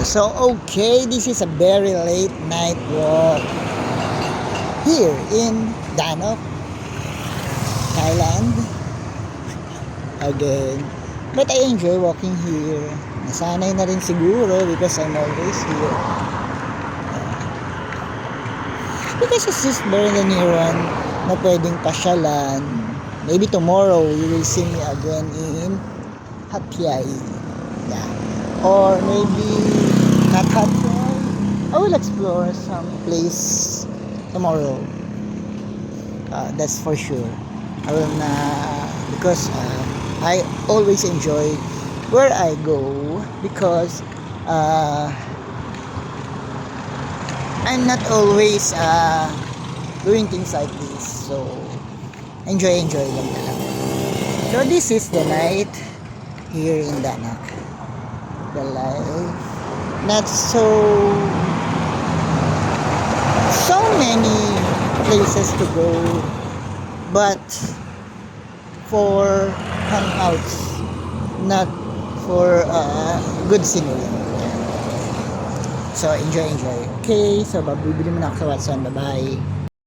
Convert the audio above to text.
So okay, this is a very late night walk here in Danok, Thailand again. But I enjoy walking here. Nasanay na rin siguro because I'm always here. Because it's just very near one na pwedeng pasyalan. Maybe tomorrow you will see me again in Hat Yai. Yeah. Or maybe not Hat Yai. I will explore some place tomorrow. That's for sure. I will na because I always enjoy where I go because I'm not always doing things like this. So enjoy lang talaga. So this is the night here in Danak. The life, not so many places to go, but for hangouts, not for good scenery. So enjoy. Okay, so bibili muna ako sa Watson. Bye bye.